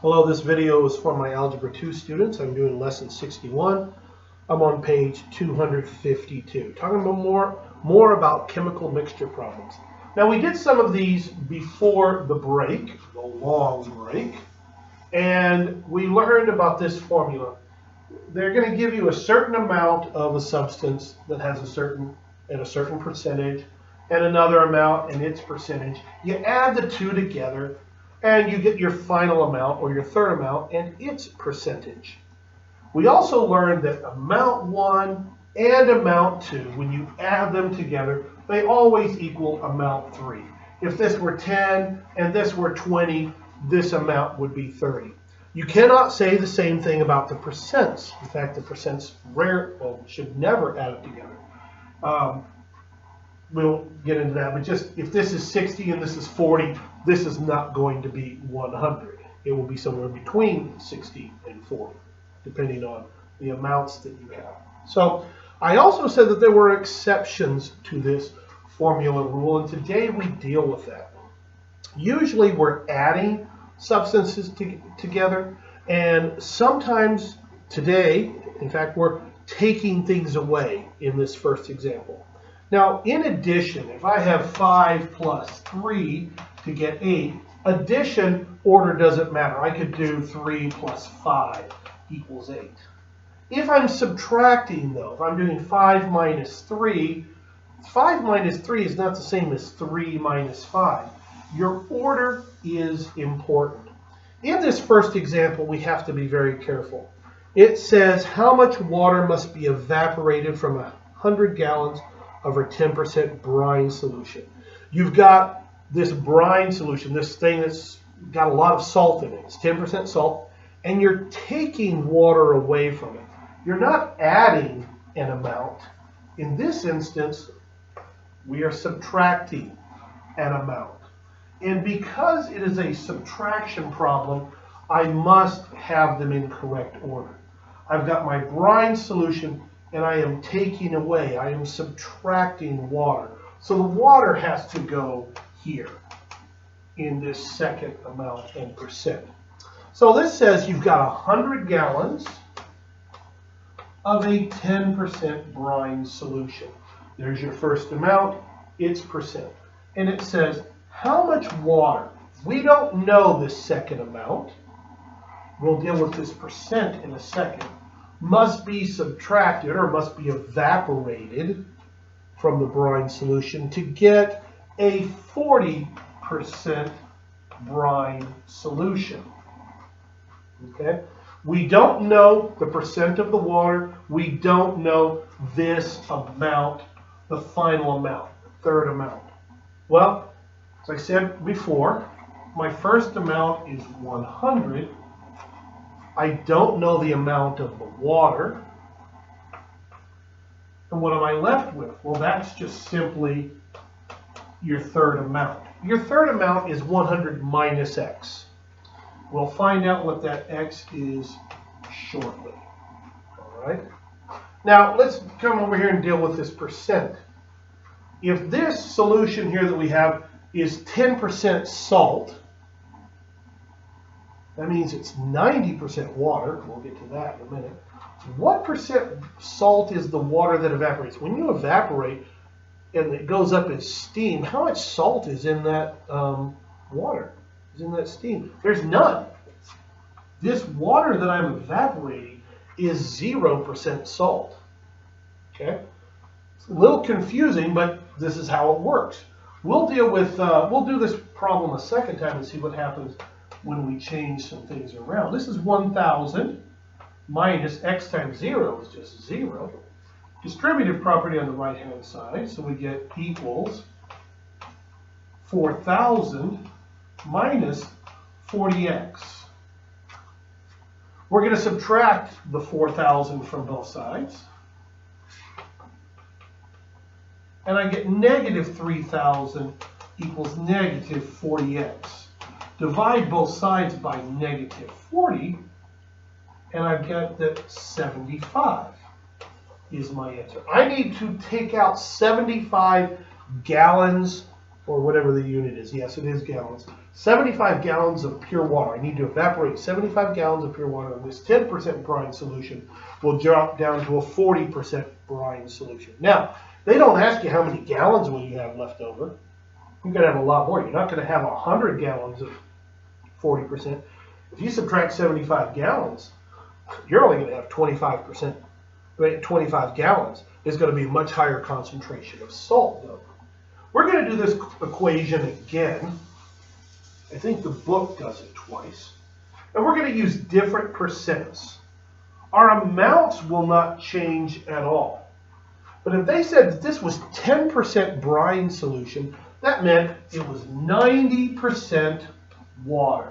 Hello, this video is for my Algebra 2 students. I'm doing lesson 61. I'm on page 252, talking about more about chemical mixture problems. Now, we did some of these before the break, the long break, and we learned about this formula. They're going to give you a certain amount of a substance that has a certain percentage, and another amount and its percentage. You add the two together, and you get your final amount or your third amount and its percentage. We also learned that amount 1 and amount 2, when you add them together, they always equal amount 3. If this were 10 and this were 20, this amount would be 30. You cannot say the same thing about the percents. In fact, the percents should never add it together. We'll get into that, but just if this is 60 and this is 40, this is not going to be 100. It will be somewhere between 60 and 40, depending on the amounts that you have. So I also said that there were exceptions to this formula rule, and today we deal with that. Usually we're adding substances together, and sometimes today, in fact, we're taking things away in this first example. Now, in addition, if I have 5 plus 3 to get 8, addition order doesn't matter. I could do 3 plus 5 equals 8. If I'm subtracting, though, if I'm doing 5 minus 3, 5 minus 3 is not the same as 3 minus 5. Your order is important. In this first example, we have to be very careful. It says how much water must be evaporated from 100 gallons of our 10% brine solution. You've got this brine solution, this thing that's got a lot of salt in it. It's 10% salt, and you're taking water away from it. You're not adding an amount. In this instance, we are subtracting an amount. And because it is a subtraction problem, I must have them in correct order. I've got my brine solution, and I am taking away, I am subtracting water. So the water has to go here in this second amount and percent. So this says you've got 100 gallons of a 10% brine solution. There's your first amount, its percent. And it says how much water, we don't know this second amount, we'll deal with this percent in a second, must be subtracted or must be evaporated from the brine solution to get a 40% brine solution. Okay? We don't know the percent of the water. We don't know this amount, the final amount, the third amount. Well, as I said before, my first amount is 100. I don't know the amount of the water. And what am I left with? Well, that's just simply your third amount. Your third amount is 100 minus x. We'll find out what that x is shortly. All right? Now, let's come over here and deal with this percent. If this solution here that we have is 10% salt, that means it's 90% water. We'll get to that in a minute. What percent salt is the water that evaporates? When you evaporate and it goes up as steam, how much salt is in that water, is in that steam? There's none. This water that I'm evaporating is 0% salt. Okay? It's a little confusing, but this is how it works. We'll deal with, we'll do this problem a second time and see what happens when we change some things around. This is 1,000 minus x times 0 is just 0. Distributive property on the right-hand side, so we get equals 4,000 minus 40x. We're going to subtract the 4,000 from both sides. And I get negative 3,000 equals negative 40x. Divide both sides by negative 40, and I've got that 75 is my answer. I need to take out 75 gallons or whatever the unit is. Yes, it is gallons. 75 gallons of pure water. I need to evaporate 75 gallons of pure water. And this 10% brine solution will drop down to a 40% brine solution. Now, they don't ask you how many gallons will you have left over. You're going to have a lot more. You're not going to have 100 gallons of 40%. If you subtract 75 gallons, you're only going to have 25%. 25 gallons is going to be a much higher concentration of salt, though. We're going to do this equation again. I think the book does it twice. And we're going to use different percents. Our amounts will not change at all. But if they said that this was 10% brine solution, that meant it was 90% water.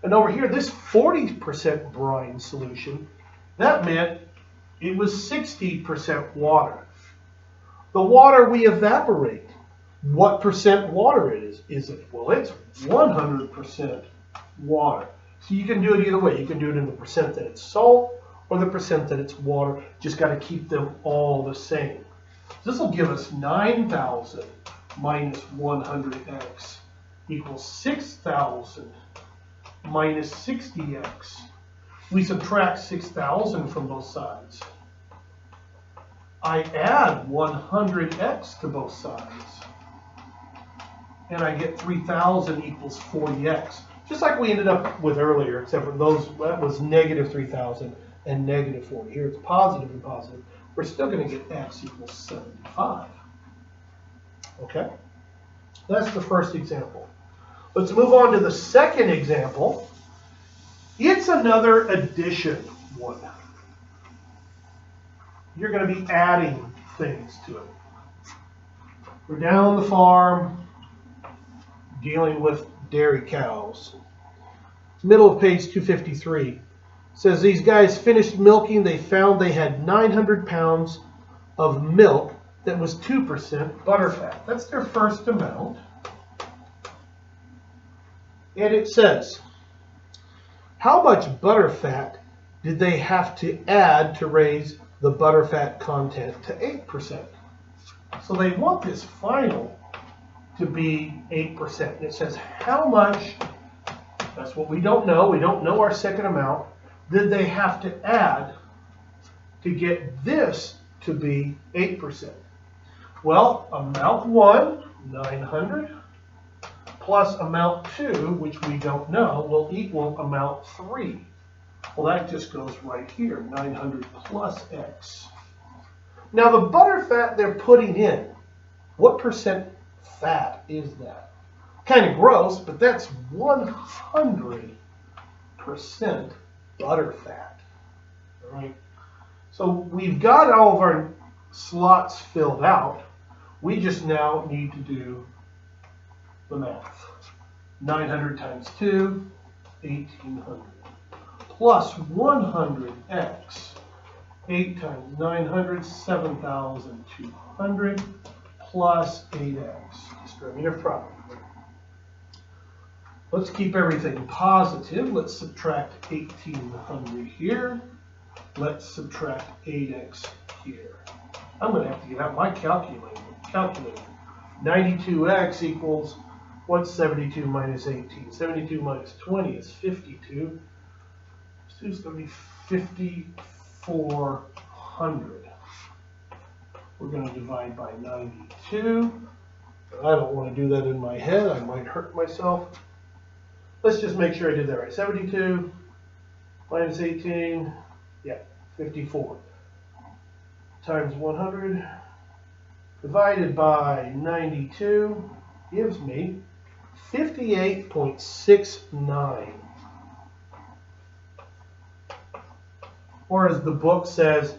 And over here, this 40% brine solution, that meant it was 60% water. The water we evaporate, what percent water is it? Well, it's 100% water. So you can do it either way. You can do it in the percent that it's salt or the percent that it's water. Just got to keep them all the same. This will give us 9,000 minus 100x equals 6,000 minus 60x. We subtract 6,000 from both sides. I add 100x to both sides. And I get 3,000 equals 40x. Just like we ended up with earlier, except for that was negative 3,000 and negative 40. Here it's positive and positive. We're still going to get x equals 75. Okay? That's the first example. Let's move on to the second example. It's another addition one. You're going to be adding things to it. We're down on the farm dealing with dairy cows. Middle of page 253. It says these guys finished milking. They found they had 900 pounds of milk that was 2% butterfat. That's their first amount. And it says, how much butterfat did they have to add to raise the butterfat content to 8%? So they want this final to be 8%. And it says, how much, that's what we don't know. We don't know our second amount. Did they have to add to get this to be 8%? Well, amount 1, 900, plus amount 2, which we don't know, will equal amount 3. Well, that just goes right here, 900 plus x. Now, the butterfat they're putting in, what percent fat is that? Kind of gross, but that's 100% butterfat. All right. So we've got all of our slots filled out. We just now need to do the math. 900 times 2, 1,800. Plus 100x. 8 times 900, 7,200. Plus 8x. Distributive product. Let's keep everything positive. Let's subtract 1,800 here. Let's subtract 8x here. I'm going to have to get out my calculator. 92x equals, what's 72 minus 18? 72 minus 20 is 52. So it's going to be 5,400. We're going to divide by 92. I don't want to do that in my head. I might hurt myself. Let's just make sure I did that right. 72 minus 18, yeah, 54. Times 100 divided by 92 gives me 58.69. Or as the book says,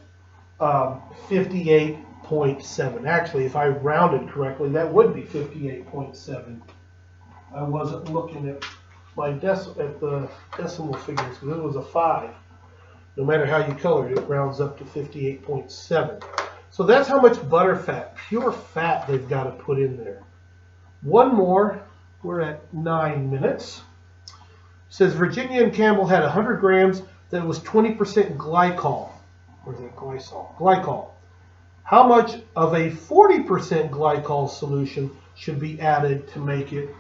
58.7. Actually, if I rounded correctly, that would be 58.7. I wasn't looking at my the decimal figures because it was a 5. No matter how you color it, it rounds up to 58.7. So that's how much butterfat, pure fat, they've got to put in there. One more. We're at 9 minutes. It says Virginia and Campbell had 100 grams that was 20% glycol. Or is it glycol? Glycol. How much of a 40% glycol solution should be added to make it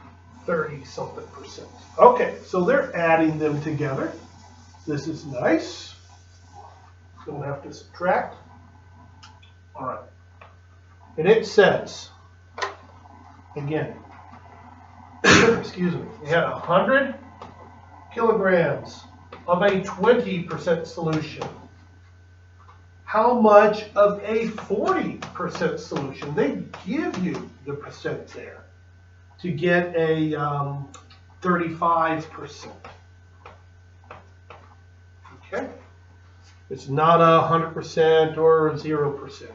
30-something%. Okay, so they're adding them together. This is nice. Don't have to subtract. All right. And it says, again, excuse me, we had 100 kilograms of a 20% solution. How much of a 40% solution? They give you the percent there to get a 35%. Okay? It's not 100% or 0%.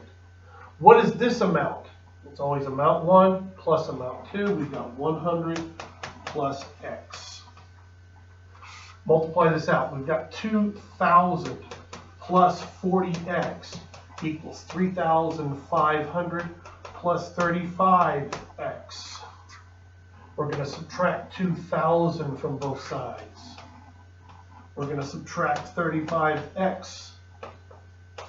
What is this amount? It's always amount 1 plus amount 2. We've got 100 plus x. Multiply this out. We've got 2,000 plus 40x equals 3,500 plus 35x. We're going to subtract 2,000 from both sides. We're going to subtract 35x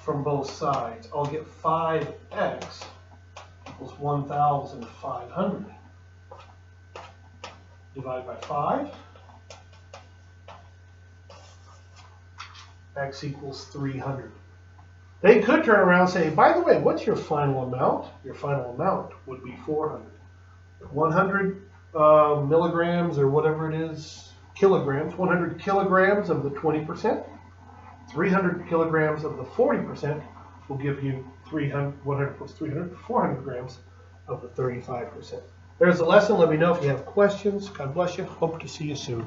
from both sides. I'll get 5x equals 1,500. Divide by 5. X equals 300. They could turn around and say, by the way, what's your final amount? Your final amount would be 400. 100 milligrams or whatever it is, kilograms, 100 kilograms of the 20%, 300 kilograms of the 40% will give you 100 plus 300, 400 grams of the 35%. There's the lesson. Let me know if you have questions. God bless you. Hope to see you soon.